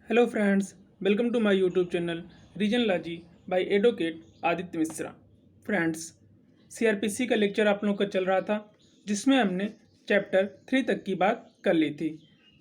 Hello friends, welcome to my YouTube channel रीजन लॉजी by advocate Aditya Mishra. Friends, CrPC का lecture आप लोगों का चल रहा था जिसमें हमने चैप्टर 3 तक की बात कर ली थी।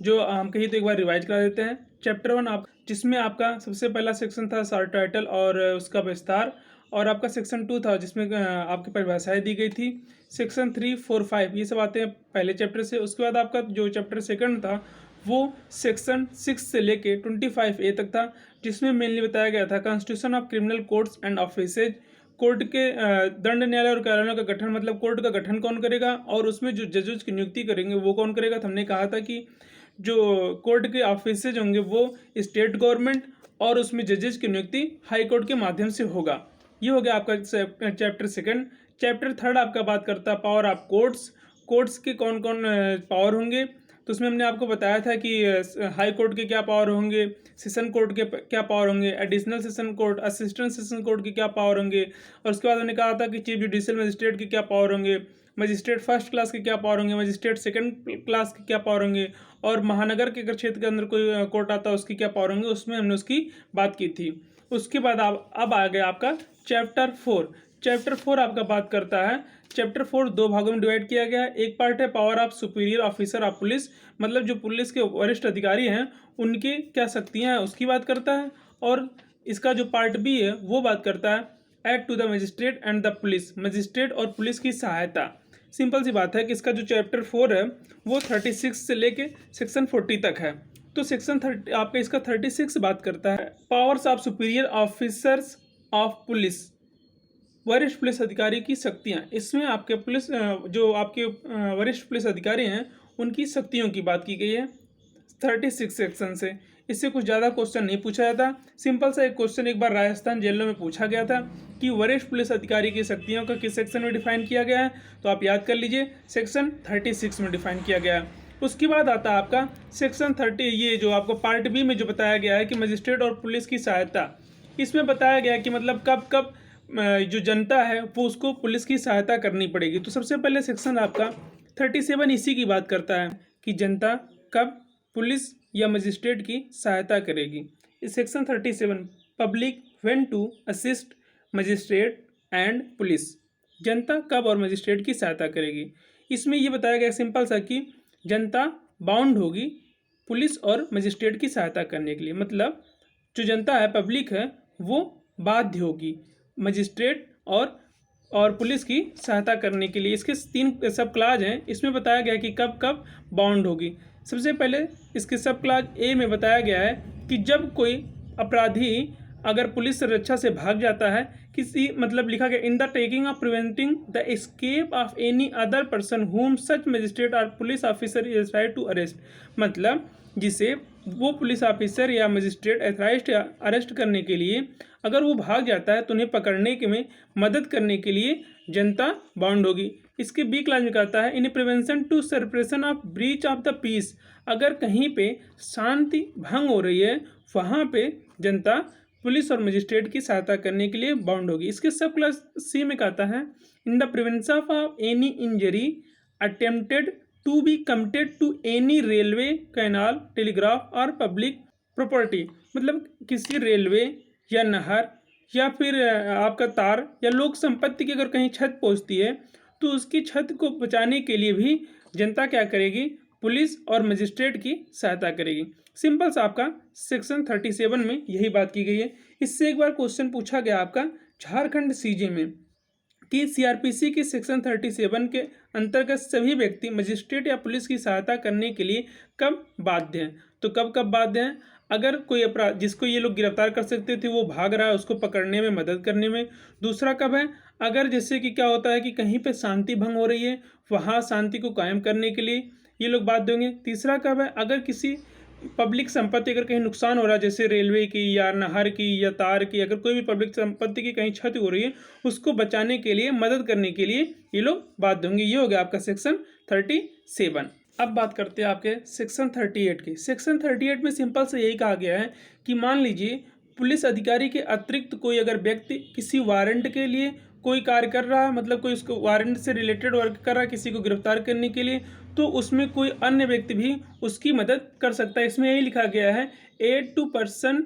जो हम कहीं तो एक बार रिवाइज करा देते हैं। चैप्टर 1 आप जिसमें आपका सबसे पहला सेक्शन था शॉर्ट टाइटल और उसका विस्तार, और आपका सेक्शन 2 था जिसमें आपकी परिभाषाएं दी गई थी। सेक्शन 3, 4, 5 ये सब आते हैं पहले चैप्टर से। उसके बाद आपका जो चैप्टर सेकंड था वो सेक्शन 6 से लेके 25A तक था, जिसमें मेनली बताया गया था constitution of criminal courts and offices. Court के दंड न्यायालय और कार्यालयों का गठन, मतलब कोर्ट का गठन कौन करेगा और उसमें जो जजेस की नियुक्ति करेंगे वो कौन करेगा। तो हमने कहा था कि जो कोर्ट के ऑफिसेज होंगे वो स्टेट गवर्नमेंट, और उसमें जजेस की नियुक्ति हाई कोर्ट के माध्यम से होगा। ये हो गया आपका चैप्टर सेकंड। चैप्टर थर्ड आपका बात करता है पावर ऑफ कोर्ट्स। कोर्ट्स के कौन कौन पावर होंगे, तो उसमें हमने आपको बताया था कि हाई कोर्ट के क्या पावर होंगे, सेशन कोर्ट के क्या पावर होंगे, additional session court, assistant session court के क्या पावर होंगे, और उसके बाद हमने कहा था कि चीफ जुडिशियल मजिस्ट्रेट के क्या पावर होंगे, मजिस्ट्रेट फर्स्ट क्लास के क्या पावर होंगे, मजिस्ट्रेट सेकंड क्लास के क्या पावर होंगे, और महानगर के अगर क्षेत्र के अंदर कोई कोर्ट आता है उसकी क्या पावर होंगे, उसमें हमने उसकी बात की थी। उसके बाद अब आ गया आपका चैप्टर 4। चैप्टर 4 आपका बात करता है, चैप्टर 4 दो भागों में डिवाइड किया गया है। एक पार्ट है power of superior officer of police, मतलब जो पुलिस के वरिष्ठ अधिकारी हैं उनकी क्या शक्तियां हैं उसकी बात करता है। और इसका जो पार्ट बी है वो बात करता है act to the magistrate and the police, magistrate और पुलिस की सहायता। सिंपल सी बात है कि इसका जो चैप्टर 4 है वो 36 से लेके सेक्शन 40 तक है। तो सेक्शन 30 आपका इसका 36 बात करता है powers of superior officers of police, वरिष्ठ पुलिस अधिकारी की शक्तियां। इसमें आपके पुलिस जो आपके वरिष्ठ पुलिस अधिकारी हैं उनकी शक्तियों की बात की गई है 36 सेक्शन से। इससे कुछ ज़्यादा क्वेश्चन नहीं पूछा जाता। सिंपल सा एक क्वेश्चन एक बार राजस्थान जेलों में पूछा गया था कि वरिष्ठ पुलिस अधिकारी की शक्तियों का किस सेक्शन में डिफाइन किया गया है, तो आप याद कर लीजिए सेक्शन 36 में डिफाइन किया गया है। उसके बाद आता है आपका सेक्शन 30, ये जो आपको पार्ट बी में जो बताया गया है कि मजिस्ट्रेट और पुलिस की सहायता। इसमें बताया गया है कि मतलब कब कब जो जनता है वो उसको पुलिस की सहायता करनी पड़ेगी। तो सबसे पहले सेक्शन आपका 37 इसी की बात करता है कि जनता कब पुलिस या मजिस्ट्रेट की सहायता करेगी। इस section 37 public when to assist magistrate and police, जनता कब और मजिस्ट्रेट की सहायता करेगी। इसमें ये बताया गया सिंपल सा कि जनता बाउंड होगी पुलिस और मजिस्ट्रेट की सहायता करने के लिए, मतलब जो जनता है पब्लिक है वो बाध्य होगी मजिस्ट्रेट और पुलिस की सहायता करने के लिए। इसके 3 सब क्लाज हैं। इसमें बताया गया कि कब कब बाउंड होगी। सबसे पहले इसके सब क्लाज ए में बताया गया है कि जब कोई अपराधी अगर पुलिस रक्षा से भाग जाता है, किसी मतलब लिखा गया in the taking of preventing the escape of any other person whom such magistrate और police officer is right to arrest, मतलब जिसे वो पुलिस ऑफिसर या मजिस्ट्रेट अथॉराइज्ड या अरेस्ट करने के लिए अगर वो भाग जाता है तो उन्हें पकड़ने के में मदद करने के लिए जनता बाउंड होगी। इसके बी क्लास में कहता है in prevention to suppression of breach of the peace, अगर कहीं पे शांति भंग हो रही है वहाँ पे जनता पुलिस और मजिस्ट्रेट की सहायता करने के लिए बाउंड होगी। इसके सब क्लास सी में कहता है in the prevention of any injury attempted to be committed to any railway, canal, telegraph और पब्लिक प्रॉपर्टी, मतलब किसी रेलवे या नहर या फिर आपका तार या लोक संपत्ति की अगर कहीं छत पहुंचती है तो उसकी छत को बचाने के लिए भी जनता क्या करेगी, पुलिस और मजिस्ट्रेट की सहायता करेगी। सिंपल सा आपका सेक्शन 37 में यही बात की गई है। इससे एक बार क्वेश्चन पूछा गया आपका झारखंड सीजे में कि सीआरपीसी की सेक्शन 37 के अंतर्गत सभी व्यक्ति मजिस्ट्रेट या पुलिस की सहायता करने के लिए कब बाध्य हैं। तो कब कब बाध्य हैं, अगर कोई अपराध जिसको ये लोग गिरफ्तार कर सकते थे वो भाग रहा है उसको पकड़ने में मदद करने में। दूसरा कब है, अगर जैसे कि क्या होता है कि कहीं पे शांति भंग हो रही है वहाँ शांति को कायम करने के लिए ये लोग बाध्य होंगे। तीसरा कब है, अगर किसी पब्लिक संपत्ति अगर कहीं नुकसान हो रहा है जैसे रेलवे की या नहर की या तार की, अगर कोई भी पब्लिक संपत्ति की कहीं क्षति हो रही है उसको बचाने के लिए मदद करने के लिए ये लोग बाध्य होंगे। ये हो गया आपका सेक्शन 37। अब बात करते हैं आपके सेक्शन 38 की। सेक्शन 38 में सिंपल से यही कहा गया है कि मान लीजिए पुलिस अधिकारी के अतिरिक्त कोई अगर व्यक्ति किसी वारंट के लिए कोई कार्य कर रहा है, मतलब कोई उसको वारंट से रिलेटेड वर्क कर रहा है किसी को गिरफ्तार करने के लिए, तो उसमें कोई अन्य व्यक्ति भी उसकी मदद कर सकता है। इसमें यही लिखा गया है aid to person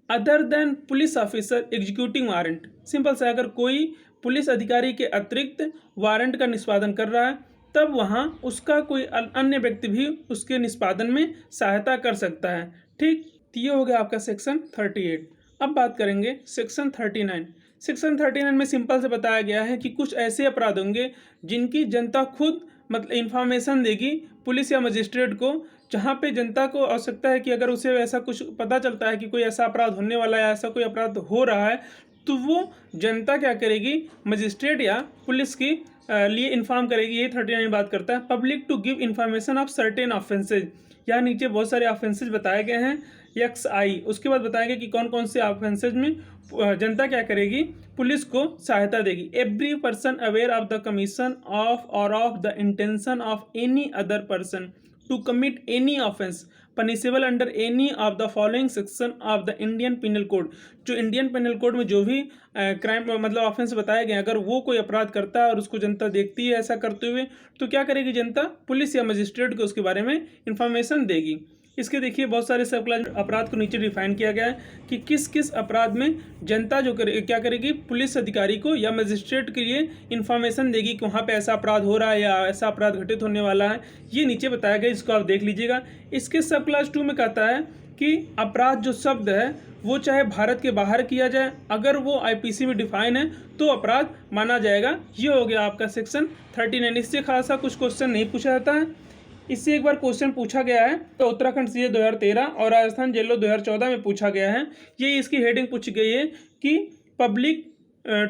other than police officer executing warrant. Simple सा, अगर कोई पुलिस अधिकारी के अतिरिक्त वारंट का निष्पादन कर रहा है तब वहाँ उसका कोई अन्य व्यक्ति भी उसके निष्पादन में सहायता कर सकता है। ठीक, तो ये हो गया आपका सेक्शन 38। अब बात करेंगे सेक्शन 39। सेक्शन 39 में सिंपल से बताया गया है कि कुछ ऐसे अपराध होंगे जिनकी जनता खुद मतलब इंफॉर्मेशन देगी पुलिस या मजिस्ट्रेट को, जहाँ पे जनता को आवश्यकता है कि अगर उसे ऐसा कुछ पता चलता है कि कोई ऐसा अपराध होने वाला है या ऐसा कोई अपराध हो रहा है तो वो जनता क्या करेगी, मजिस्ट्रेट या पुलिस की लिए इन्फॉर्म करेगी। ये 39 बात करता है। Public to give information of certain offences. यहाँ नीचे बहुत सारे ऑफेंसेज बताए गए हैं XI, उसके बाद बताएंगे कि कौन कौन से ऑफेंसेज में जनता क्या करेगी, पुलिस को सहायता देगी। Every person aware of the commission of or of the intention of any other person to commit any offence punishable under any of the following section of the Indian penal code. जो Indian penal code में जो भी crime मतलब offence बताए गए, अगर वो कोई अपराध करता है और उसको जनता देखती है ऐसा करते हुए तो क्या करेगी जनता, पुलिस या मजिस्ट्रेट को उसके बारे में इंफॉर्मेशन देगी। इसके देखिए बहुत सारे सब क्लास अपराध को नीचे डिफाइन किया गया है कि किस किस अपराध में जनता जो क्या करेगी, पुलिस अधिकारी को या मजिस्ट्रेट के लिए इन्फॉर्मेशन देगी कि वहाँ पे ऐसा अपराध हो रहा है या ऐसा अपराध घटित होने वाला है। ये नीचे बताया गया, इसको आप देख लीजिएगा। इसके सब क्लास 2 में कहता है कि अपराध जो शब्द है वो चाहे भारत के बाहर किया जाए, अगर वो IPC में डिफाइन है तो अपराध माना जाएगा। ये हो गया आपका सेक्शन 39। इससे खासा कुछ क्वेश्चन नहीं पूछा जाता है। इससे एक बार क्वेश्चन पूछा गया है तो उत्तराखंड CA 2013 और राजस्थान जेलो 2014 में पूछा गया है। ये इसकी हेडिंग पूछी गई है कि public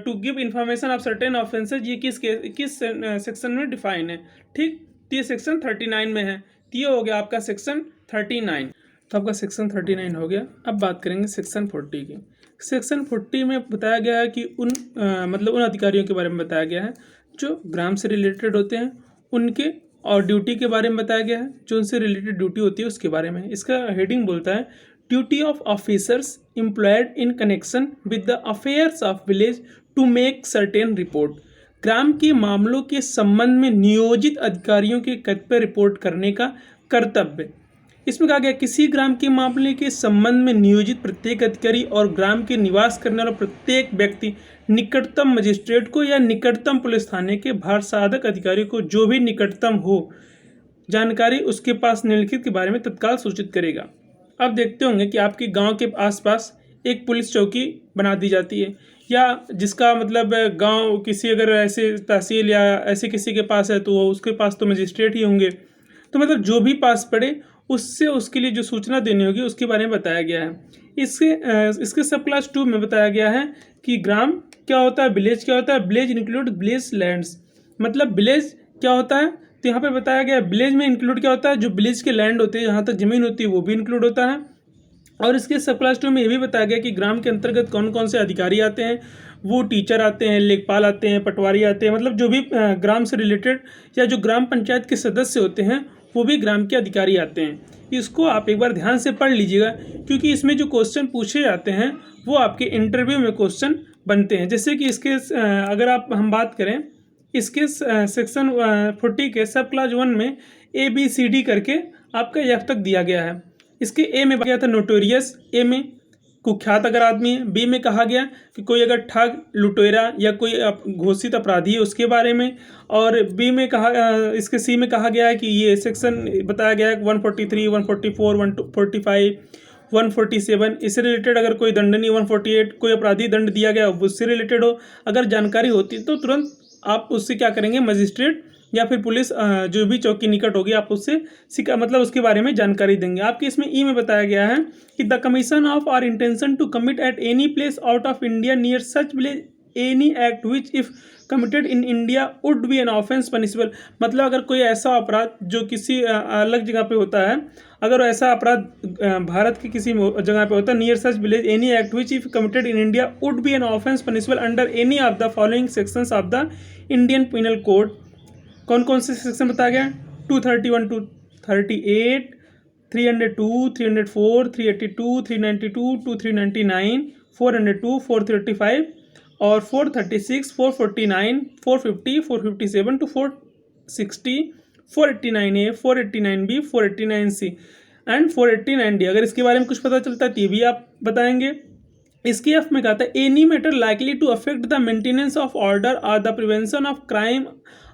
to give information of certain offences, ये किस सेक्शन में डिफाइन है। ठीक, तो ये सेक्शन 39 में है। तो ये हो गया आपका सेक्शन 39। तो आपका सेक्शन 39 हो गया। अब बात करेंगे सेक्शन 40 की। सेक्शन 40 में बताया गया है कि मतलब उन अधिकारियों के बारे में बताया गया है जो ग्राम से रिलेटेड होते हैं, उनके और ड्यूटी के बारे में बताया गया है, जो उनसे रिलेटेड ड्यूटी होती है उसके बारे में। इसका हेडिंग बोलता है duty of officers employed in connection with the affairs of village to make certain report. ग्राम के मामलों के संबंध में नियोजित अधिकारियों के कर्तव्य रिपोर्ट करने का कर्तव्य। इसमें कहा गया किसी ग्राम के मामले के संबंध में नियोजित प्रत्येक अधिकारी और ग्राम के निवास करने वाला प्रत्येक व्यक्ति निकटतम मजिस्ट्रेट को या निकटतम पुलिस थाने के भार साधक अधिकारी को जो भी निकटतम हो जानकारी उसके पास निम्नलिखित के बारे में तत्काल सूचित करेगा। अब देखते होंगे कि आपके गांव के आसपास एक पुलिस चौकी बना दी जाती है, या जिसका मतलब गांव किसी अगर ऐसे तहसील या ऐसे किसी के पास है तो उसके पास तो मजिस्ट्रेट ही होंगे। तो मतलब जो भी पास पड़े उससे उसके लिए जो सूचना देनी होगी उसके बारे में बताया गया है। इसके सब क्लास 2 में बताया गया है कि ग्राम क्या होता है, विलेज क्या होता है। विलेज इंक्लूड विलेज लैंड्स, मतलब विलेज क्या होता है, तो यहाँ पे बताया गया है विलेज में इंक्लूड क्या होता है, जो विलेज के लैंड होते हैं जहाँ तक ज़मीन होती है वो भी इंक्लूड होता है। और इसके सब क्लास 2 में ये भी बताया गया कि ग्राम के अंतर्गत कौन कौन से अधिकारी आते हैं। वो टीचर आते हैं, लेखपाल आते हैं, पटवारी आते हैं, मतलब जो भी ग्राम से रिलेटेड या जो ग्राम पंचायत के सदस्य होते हैं वो भी ग्राम के अधिकारी आते हैं। इसको आप एक बार ध्यान से पढ़ लीजिएगा क्योंकि इसमें जो क्वेश्चन पूछे जाते हैं वो आपके इंटरव्यू में क्वेश्चन बनते हैं। जैसे कि इसके अगर हम बात करें इसके सेक्शन 40 के सब क्लास 1 में ABCD करके आपका F तक दिया गया है। इसके A में गया था नोटोरियस, A में कुख्यात अगर आदमी है, B में कहा गया कि कोई अगर ठग लुटेरा या कोई घोषित अपराधी है उसके बारे में, और B में कहा इसके C में कहा गया है कि ये सेक्शन बताया गया है 143, 144, 145, 147 इससे रिलेटेड अगर कोई दंडनीय 148 कोई अपराधी दंड दिया गया उससे रिलेटेड हो अगर जानकारी होती तो तुरंत आप उससे क्या करेंगे, मजिस्ट्रेट या फिर पुलिस जो भी चौकी निकट होगी आप उससे मतलब उसके बारे में जानकारी देंगे। आपके इसमें ई में बताया गया है कि the commission of or intention to commit at any place out of India near such village any act which if committed in India would be an offence punishable. मतलब अगर कोई ऐसा अपराध जो किसी अलग जगह पे होता है, अगर ऐसा अपराध भारत की किसी जगह पे होता है near such village any act which if committed in India would be an offence punishable under any of the following sections of the Indian penal code. कौन कौन से सेक्शन बताया गया, 231 to 38, 302, 304, 382, 392 to 399, 402, 435 और 436, 449, 450, 457 to 460, 489A, 489B, 489C। And 489 D, अगर इसके बारे में कुछ पता चलता है तो ये भी आप बताएंगे। इसके एफ में कहता है any matter likely to affect the maintenance of order or the prevention of crime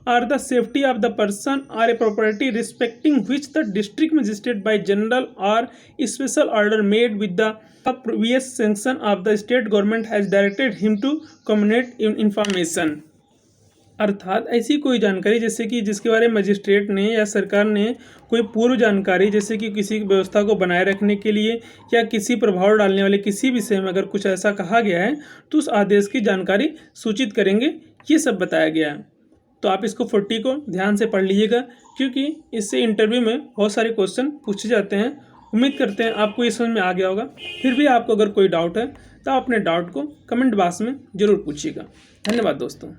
or the safety of the person or a property respecting which the district magistrate by general or special order made with the previous sanction of the state government has directed him to communicate information। अर्थात ऐसी कोई जानकारी जैसे कि जिसके बारे में magistrate ने या सरकार ने कोई पूर्व जानकारी, जैसे कि किसी व्यवस्था को बनाए रखने के लिए या किसी प्रभाव डालने वाले किसी विषय में अगर कुछ ऐसा कहा गया है तो उस आदेश की जानकारी सूचित करेंगे, ये सब बताया गया है। तो आप इसको 40 को ध्यान से पढ़ लीजिएगा, क्योंकि इससे इंटरव्यू में बहुत सारे क्वेश्चन पूछे जाते हैं। उम्मीद करते हैं आपको ये समझ में आ गया होगा। फिर भी आपको अगर कोई डाउट है तो आप अपने डाउट को कमेंट बॉक्स में ज़रूर पूछिएगा। धन्यवाद दोस्तों।